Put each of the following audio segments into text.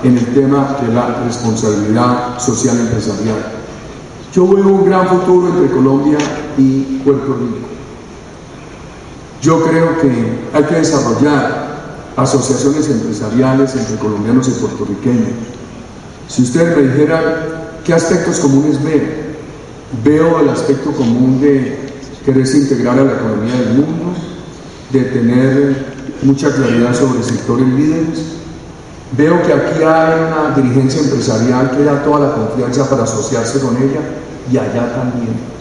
en el tema de la responsabilidad social empresarial. Yo veo un gran futuro entre Colombia y Puerto Rico. Yo creo que hay que desarrollar asociaciones empresariales entre colombianos y puertorriqueños. Si ustedes me dijeran qué aspectos comunes veo el aspecto común de quererse integrar a la economía del mundo, de tener mucha claridad sobre sectores líderes. Veo que aquí hay una dirigencia empresarial que da toda la confianza para asociarse con ella, y allá también.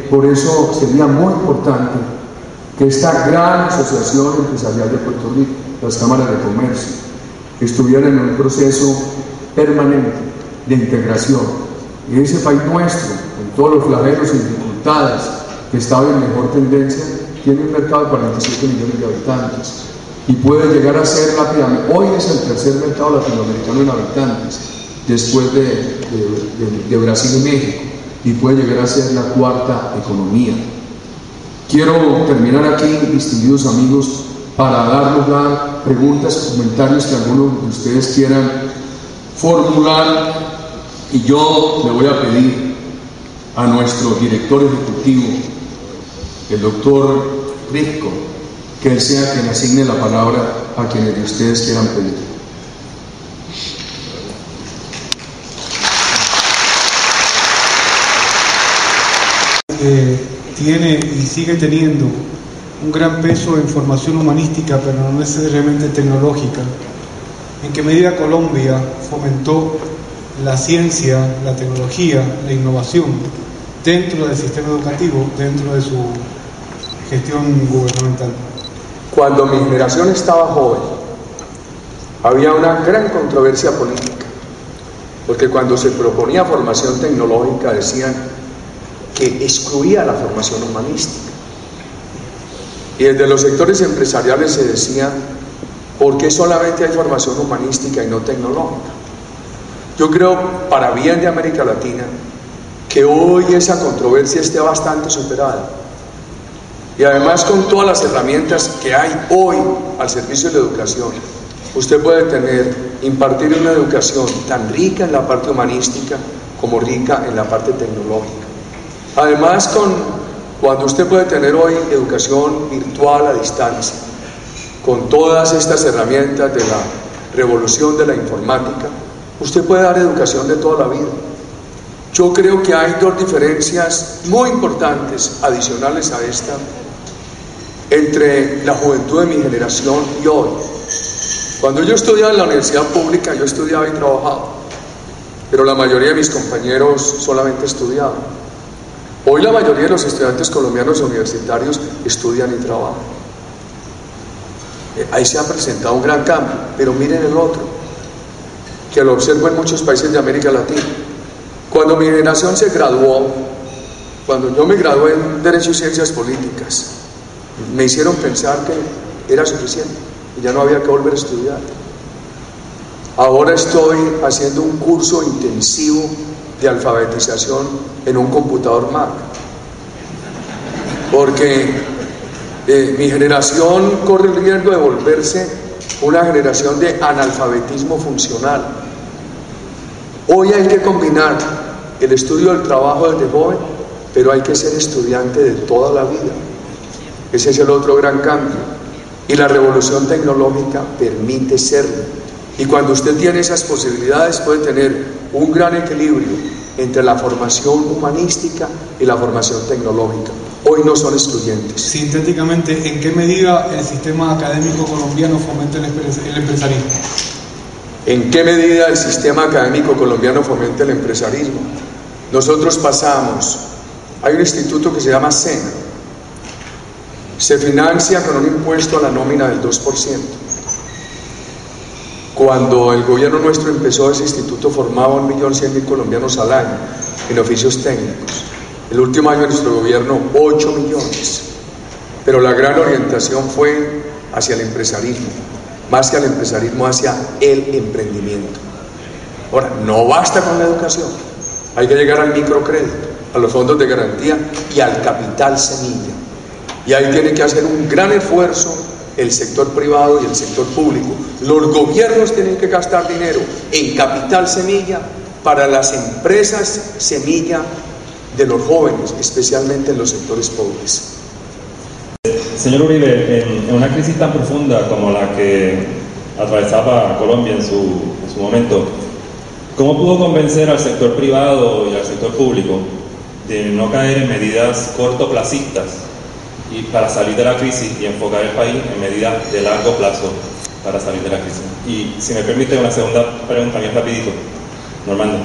Por eso sería muy importante que esta gran asociación empresarial de Puerto Rico, las cámaras de comercio, estuvieran en un proceso permanente de integración. Y ese país nuestro, con todos los flagelos y dificultades que estaba en mejor tendencia, tiene un mercado de 47 millones de habitantes y puede llegar a ser rápidamente, hoy es el tercer mercado latinoamericano en habitantes, después de Brasil y México, y puede llegar a ser la cuarta economía. Quiero terminar aquí, distinguidos amigos, para dar lugar a preguntas, comentarios que algunos de ustedes quieran formular, y yo le voy a pedir a nuestro director ejecutivo, el doctor Rico, que él sea quien asigne la palabra a quienes de ustedes quieran pedir. Tiene y sigue teniendo un gran peso en formación humanística, pero no necesariamente tecnológica. ¿En qué medida Colombia fomentó la ciencia, la tecnología, la innovación dentro del sistema educativo, dentro de su gestión gubernamental? Cuando mi generación estaba joven, había una gran controversia política, porque cuando se proponía formación tecnológica decían que excluía la formación humanística. Y desde los sectores empresariales se decía, ¿por qué solamente hay formación humanística y no tecnológica? Yo creo, para bien de América Latina, que hoy esa controversia esté bastante superada. Y además, con todas las herramientas que hay hoy al servicio de la educación, usted puede impartir una educación tan rica en la parte humanística como rica en la parte tecnológica. Además, cuando usted puede tener hoy educación virtual a distancia, con todas estas herramientas de la revolución de la informática, usted puede dar educación de toda la vida. Yo creo que hay dos diferencias muy importantes adicionales a esta entre la juventud de mi generación y hoy. Cuando yo estudiaba en la universidad pública, yo estudiaba y trabajaba, pero la mayoría de mis compañeros solamente estudiaban. Hoy la mayoría de los estudiantes colombianos universitarios estudian y trabajan. Ahí se ha presentado un gran cambio, pero miren el otro, que lo observo en muchos países de América Latina. Cuando mi generación se graduó, cuando yo me gradué en Derecho y Ciencias Políticas, me hicieron pensar que era suficiente y ya no había que volver a estudiar. Ahora estoy haciendo un curso intensivo de alfabetización en un computador Mac, porque mi generación corre el riesgo de volverse una generación de analfabetismo funcional. Hoy hay que combinar el estudio del trabajo desde joven, pero hay que ser estudiante de toda la vida. Ese es el otro gran cambio, y la revolución tecnológica permite serlo. Y cuando usted tiene esas posibilidades, puede tener un gran equilibrio entre la formación humanística y la formación tecnológica. Hoy no son excluyentes. Sintéticamente, ¿en qué medida el sistema académico colombiano fomenta el empresarismo? ¿En qué medida el sistema académico colombiano fomenta el empresarismo? Nosotros pasamos, hay un instituto que se llama SENA, se financia con un impuesto a la nómina del 2%. Cuando el gobierno nuestro empezó, ese instituto formaba 1.100.000 colombianos al año en oficios técnicos. El último año de nuestro gobierno, 8 millones. Pero la gran orientación fue hacia el empresarismo, más que al empresarismo, hacia el emprendimiento. Ahora, no basta con la educación, hay que llegar al microcrédito, a los fondos de garantía y al capital semilla. Y ahí tiene que hacer un gran esfuerzo el sector privado y el sector público. Los gobiernos tienen que gastar dinero en capital semilla para las empresas semilla de los jóvenes, especialmente en los sectores pobres. Señor Uribe, en una crisis tan profunda como la que atravesaba Colombia en su momento, ¿cómo pudo convencer al sector privado y al sector público de no caer en medidas cortoplacistas y para salir de la crisis y enfocar el país en medidas de largo plazo para salir de la crisis? Y si me permite una segunda pregunta bien rapidito, Normando.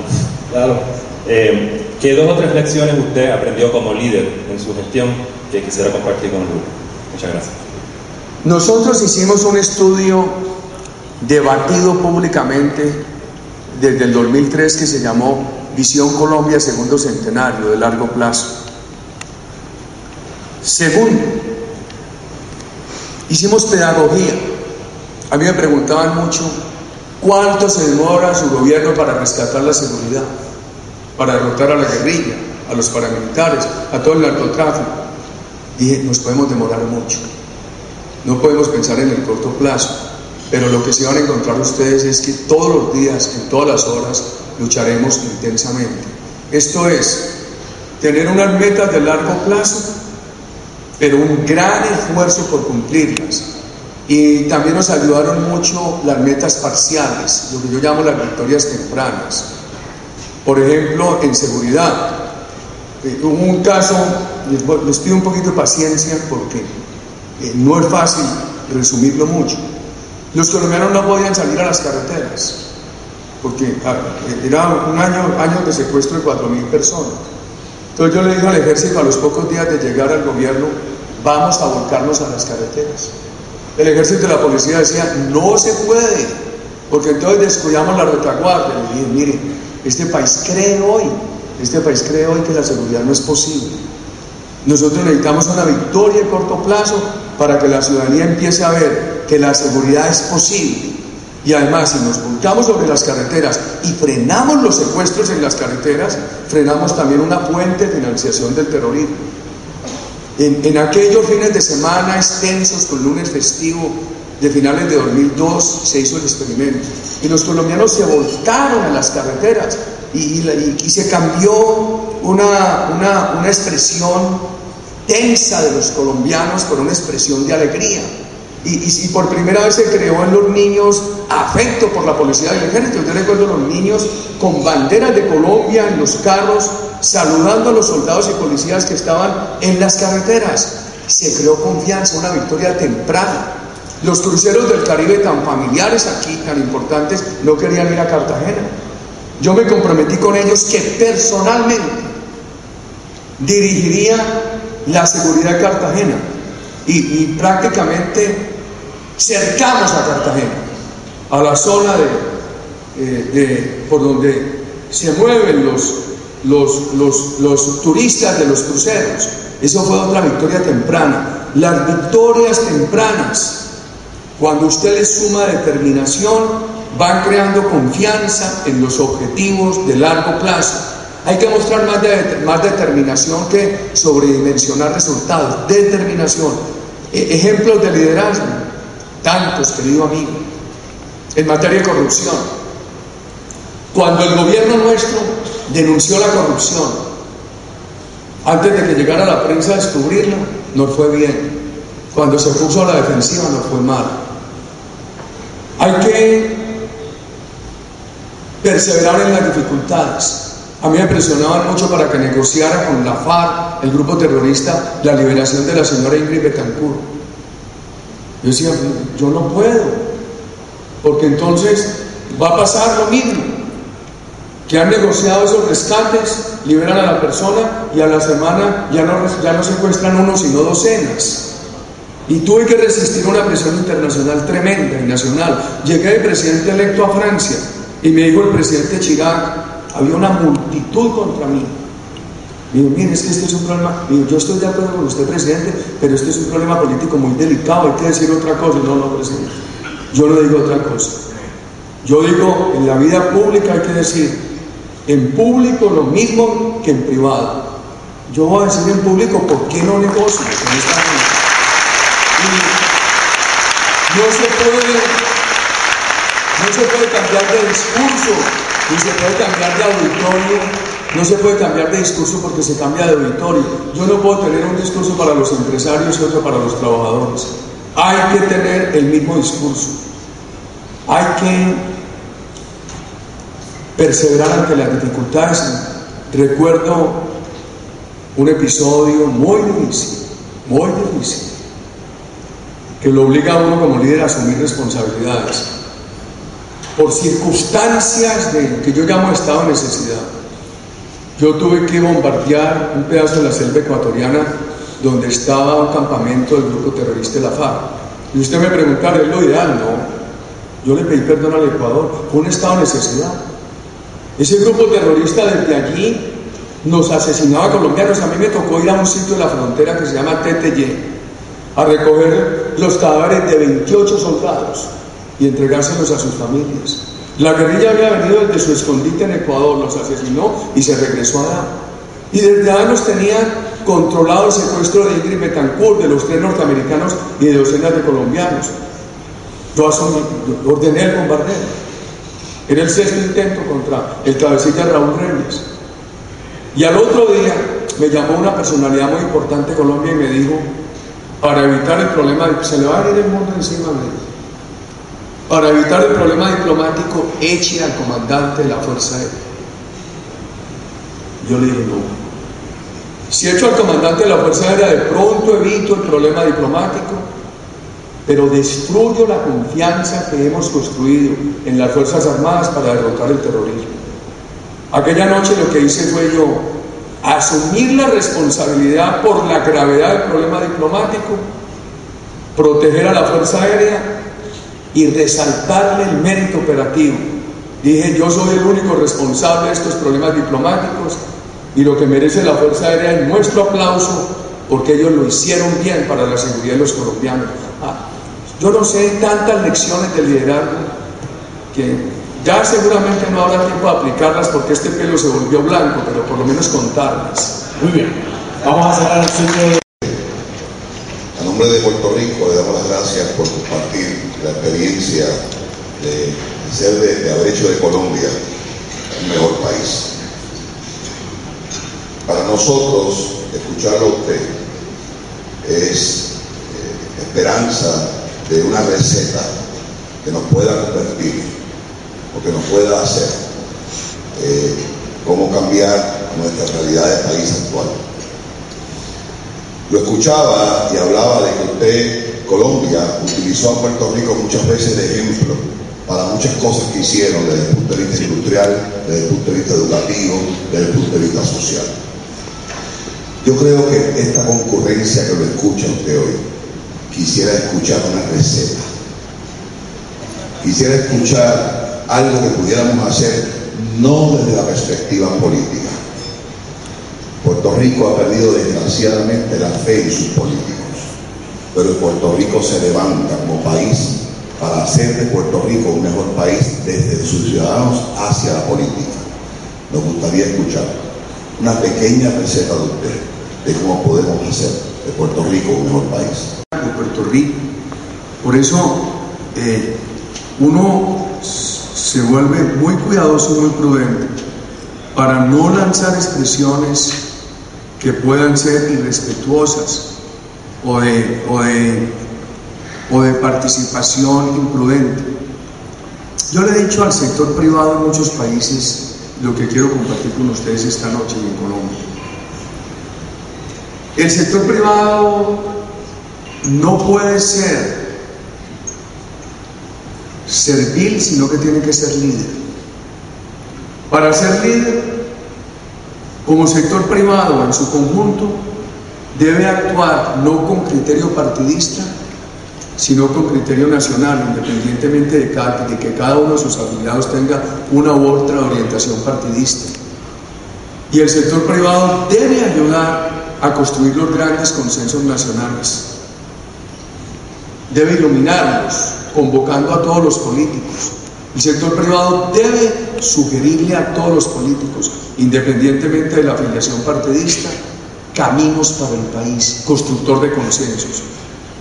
Claro. ¿Qué 2 o 3 lecciones usted aprendió como líder en su gestión que quisiera compartir con el grupo? Muchas gracias. Nosotros hicimos un estudio debatido públicamente desde el 2003 que se llamó Visión Colombia Segundo Centenario de Largo Plazo. Segundo, hicimos pedagogía. A mí me preguntaban mucho cuánto se demora su gobierno para rescatar la seguridad, para derrotar a la guerrilla, a los paramilitares, a todo el narcotráfico. Dije, nos podemos demorar mucho, no podemos pensar en el corto plazo, pero lo que sí van a encontrar ustedes es que todos los días, en todas las horas, lucharemos intensamente. Esto es, tener unas metas de largo plazo, pero un gran esfuerzo por cumplirlas. Y también nos ayudaron mucho las metas parciales, lo que yo llamo las victorias tempranas. Por ejemplo, en seguridad, hubo un caso, les pido un poquito de paciencia porque no es fácil resumirlo mucho. Los colombianos no podían salir a las carreteras porque era un año de secuestro de 4.000 personas. Entonces yo le dije al ejército a los pocos días de llegar al gobierno, vamos a volcarnos a las carreteras. El ejército y la policía decían, no se puede, porque entonces descuidamos la retaguardia. Le dije, mire, este país cree hoy que la seguridad no es posible. Nosotros necesitamos una victoria a corto plazo para que la ciudadanía empiece a ver que la seguridad es posible. Y además, si nos volcamos sobre las carreteras y frenamos los secuestros en las carreteras, frenamos también una fuente de financiación del terrorismo. En aquellos fines de semana extensos con lunes festivo de finales de 2002 se hizo el experimento y los colombianos se volcaron a las carreteras y se cambió una expresión tensa de los colombianos por una expresión de alegría y por primera vez se creó en los niños afecto por la policía del ejército. Yo recuerdo a los niños con banderas de Colombia en los carros saludando a los soldados y policías que estaban en las carreteras. Se creó confianza, una victoria temprana. Los cruceros del Caribe tan familiares aquí, tan importantes, no querían ir a Cartagena. Yo me comprometí con ellos que personalmente dirigiría la seguridad de Cartagena y prácticamente cercamos a Cartagena, a la zona por donde se mueven los turistas de los cruceros. Eso fue otra victoria temprana. Las victorias tempranas, cuando usted le suma determinación, van creando confianza en los objetivos de largo plazo. Hay que mostrar más determinación que sobredimensionar resultados. Determinación. Ejemplos de liderazgo, tantos, querido amigo. En materia de corrupción, cuando el gobierno nuestro denunció la corrupción, antes de que llegara la prensa a descubrirla, nos fue bien. Cuando se puso a la defensiva, nos fue mal. Hay que perseverar en las dificultades. A mí me presionaban mucho para que negociara con la FARC, el grupo terrorista, la liberación de la señora Ingrid Betancourt. Yo decía, yo no puedo, porque entonces va a pasar lo mismo, que han negociado esos rescates, liberan a la persona y a la semana ya no secuestran uno sino docenas. Y tuve que resistir una presión internacional tremenda y nacional. Llegué de presidente electo a Francia y me dijo el presidente Chirac, había una multitud contra mí. Me dijo, mire, es que este es un problema. Me dijo, yo estoy de acuerdo con usted, presidente, pero este es un problema político muy delicado, hay que decir otra cosa. No, presidente, yo no digo otra cosa. Yo digo, en la vida pública hay que decir, en público lo mismo que en privado. Yo voy a decir en público, ¿por qué no negocio con esta gente? No se puede cambiar de discurso, ni se puede cambiar de auditorio, no se puede cambiar de discurso porque se cambia de auditorio. Yo no puedo tener un discurso para los empresarios y otro para los trabajadores. Hay que tener el mismo discurso. Hay que perseverar ante las dificultades. Recuerdo un episodio muy difícil, que lo obliga a uno como líder a asumir responsabilidades por circunstancias que yo llamo estado de necesidad. Yo tuve que bombardear un pedazo de la selva ecuatoriana donde estaba un campamento del grupo terrorista de la FARC. Y usted me preguntará, ¿es lo ideal? No. Yo le pedí perdón al Ecuador, fue un estado de necesidad. Ese grupo terrorista desde allí nos asesinaba a colombianos. A mí me tocó ir a un sitio de la frontera que se llama Teteye a recoger los cadáveres de 28 soldados y entregárselos a sus familias. La guerrilla había venido desde su escondite en Ecuador, los asesinó y se regresó allá. Y desde allá nos tenían controlado el secuestro de Ingrid Betancourt, de los 3 norteamericanos y de docenas de colombianos. Yo ordené el bombardeo. Era el 6º intento contra el cabecilla Raúl Reyes. Y al otro día me llamó una personalidad muy importante de Colombia y me dijo, para evitar el problema, se le va a venir el mundo encima de él. Para evitar el problema diplomático, eche al comandante de la Fuerza Aérea. Yo le dije, no. Si echo al comandante de la Fuerza Aérea, de pronto evito el problema diplomático, pero destruyo la confianza que hemos construido en las Fuerzas Armadas para derrotar el terrorismo. Aquella noche lo que hice fue yo asumir la responsabilidad por la gravedad del problema diplomático, proteger a la Fuerza Aérea y resaltarle el mérito operativo. Dije, yo soy el único responsable de estos problemas diplomáticos y lo que merece la Fuerza Aérea es nuestro aplauso porque ellos lo hicieron bien para la seguridad de los colombianos. Yo no sé tantas lecciones de liderazgo que ya seguramente no habrá tiempo de aplicarlas porque este pelo se volvió blanco, pero por lo menos contarlas. Muy bien, vamos a cerrar el ciclo. A nombre de Puerto Rico le damos las gracias por compartir la experiencia de haber hecho de Colombia un mejor país. Para nosotros, escucharlo a usted es esperanza de una receta que nos pueda convertir o que nos pueda hacer cómo cambiar nuestra realidad de país actual. Lo escuchaba y hablaba de que usted, Colombia, utilizó a Puerto Rico muchas veces de ejemplo para muchas cosas que hicieron desde el punto de vista industrial, desde el punto de vista educativo, desde el punto de vista social. Yo creo que esta concurrencia que lo escucha usted hoy, quisiera escuchar una receta. Quisiera escuchar algo que pudiéramos hacer no desde la perspectiva política. Puerto Rico ha perdido desgraciadamente la fe en sus políticos, pero Puerto Rico se levanta como país para hacer de Puerto Rico un mejor país desde sus ciudadanos hacia la política. Nos gustaría escuchar una pequeña receta de usted de cómo podemos hacer de Puerto Rico un mejor país. De Puerto Rico. Por eso uno se vuelve muy cuidadoso y muy prudente para no lanzar expresiones que puedan ser irrespetuosas o de participación imprudente. Yo le he dicho al sector privado en muchos países lo que quiero compartir con ustedes esta noche en Colombia. El sector privado no puede ser servil, sino que tiene que ser líder. Para ser líder, como sector privado en su conjunto, debe actuar no con criterio partidista, sino con criterio nacional, independientemente de que cada uno de sus afiliados tenga una u otra orientación partidista. Y el sector privado debe ayudar a construir los grandes consensos nacionales. Debe iluminarlos, convocando a todos los políticos. El sector privado debe sugerirle a todos los políticos, independientemente de la afiliación partidista, caminos para el país, constructor de consensos.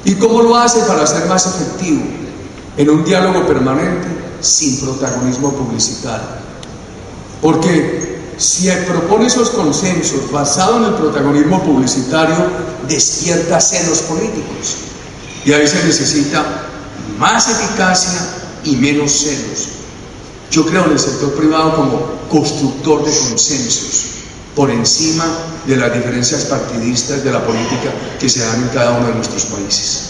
¿Y cómo lo hace para ser más efectivo? En un diálogo permanente, sin protagonismo publicitario. Porque si propone esos consensos basados en el protagonismo publicitario, despierta celos políticos. Y ahí se necesita más eficacia y menos celos. Yo creo en el sector privado como constructor de consensos, por encima de las diferencias partidistas de la política que se dan en cada uno de nuestros países.